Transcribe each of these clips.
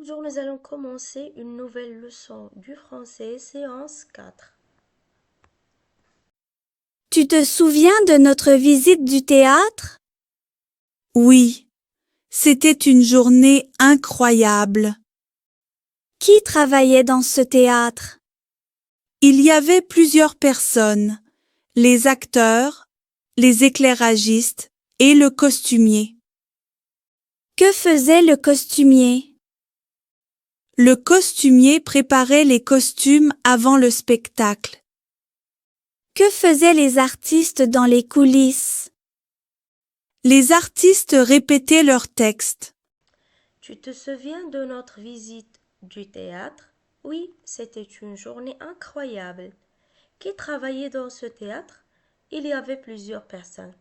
Bonjour, nous allons commencer une nouvelle leçon du français, séance 4. Tu te souviens de notre visite du théâtre? Oui, c'était une journée incroyable. Qui travaillait dans ce théâtre? Il y avait plusieurs personnes, les acteurs, les éclairagistes et le costumier. Que faisait le costumier? Le costumier préparait les costumes avant le spectacle. Que faisaient les artistes dans les coulisses? Les artistes répétaient leurs textes. Tu te souviens de notre visite du théâtre? Oui, c'était une journée incroyable. Qui travaillait dans ce théâtre? Il y avait plusieurs personnes.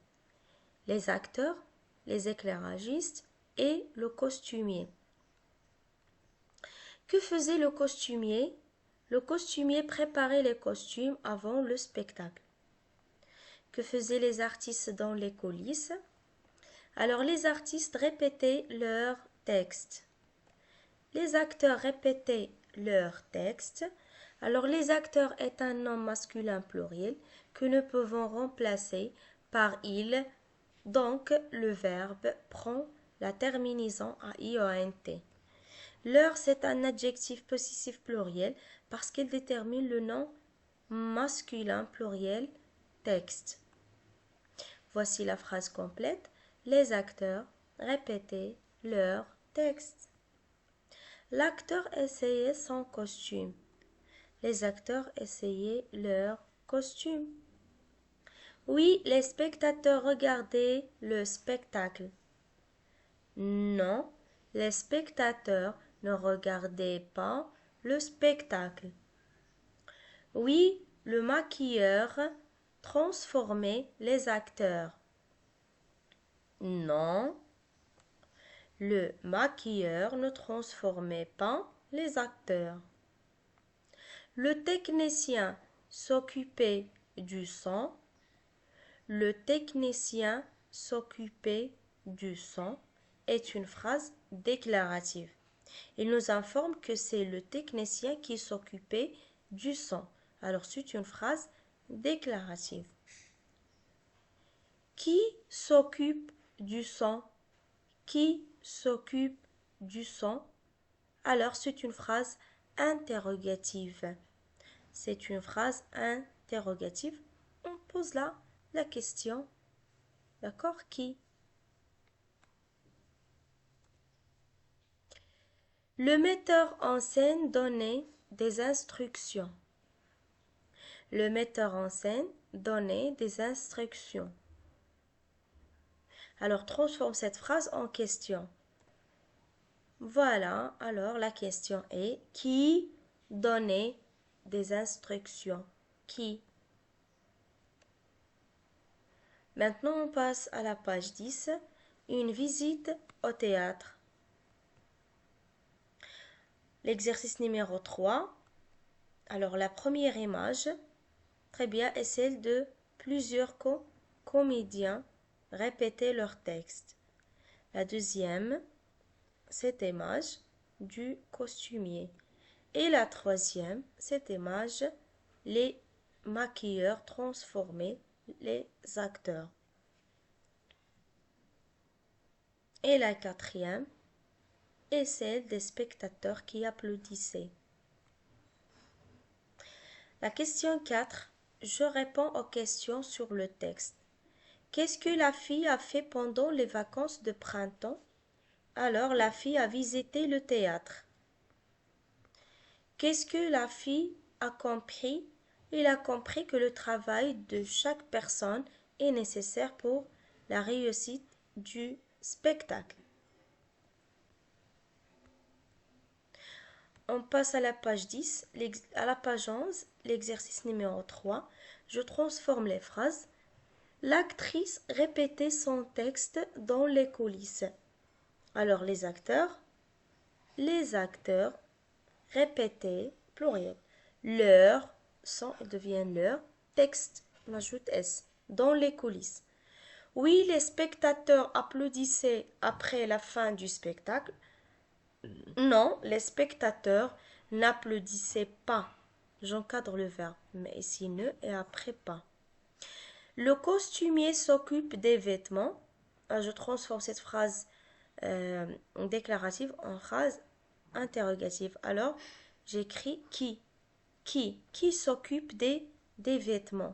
Les acteurs, les éclairagistes et le costumier. Que faisait le costumier? Le costumier préparait les costumes avant le spectacle. Que faisaient les artistes dans les coulisses? Alors les artistes répétaient leurs textes. Les acteurs répétaient leurs textes. Alors les acteurs est un nom masculin pluriel que nous pouvons remplacer par il. Donc le verbe prend la terminaison à IONT. Leur c'est un adjectif possessif pluriel parce qu'il détermine le nom masculin pluriel texte. Voici la phrase complète. Les acteurs répétaient leur texte. L'acteur essayait son costume. Les acteurs essayaient leur costume. Oui, les spectateurs regardaient le spectacle. Non, les spectateurs ne regardaient pas le spectacle. Oui, le maquilleur transformait les acteurs. Non, le maquilleur ne transformait pas les acteurs. Le technicien s'occupait du son. Le technicien s'occupait du son est une phrase déclarative. Il nous informe que c'est le technicien qui s'occupait du son. Alors c'est une phrase déclarative. Qui s'occupe du son? Qui s'occupe du son? Alors c'est une phrase interrogative. C'est une phrase interrogative. On pose là la question. D'accord? Qui? Le metteur en scène donnait des instructions. Le metteur en scène donnait des instructions. Alors transforme cette phrase en question. Voilà, alors la question est qui donnait des instructions? Qui? Maintenant, on passe à la page 10, une visite au théâtre. L'exercice numéro 3. Alors, la première image, très bien, est celle de plusieurs comédiens répéter leur texte. La deuxième, cette image du costumier. Et la troisième, cette image, les maquilleurs transformer les acteurs. Et la quatrième est celle des spectateurs qui applaudissaient. La question 4, je réponds aux questions sur le texte. Qu'est-ce que la fille a fait pendant les vacances de printemps? Alors la fille a visité le théâtre. Qu'est-ce que la fille a compris? Il a compris que le travail de chaque personne est nécessaire pour la réussite du spectacle. On passe à la page 10, à la page 11, l'exercice numéro 3. Je transforme les phrases. L'actrice répétait son texte dans les coulisses. Alors les acteurs répétaient, pluriel, leur, son devient leur, texte, on ajoute S, dans les coulisses. Oui, les spectateurs applaudissaient après la fin du spectacle. Non, les spectateurs n'applaudissaient pas. J'encadre le verbe, mais ici ne et après pas. Le costumier s'occupe des vêtements. Je transforme cette phrase déclarative en phrase interrogative. Alors, j'écris qui s'occupe des vêtements.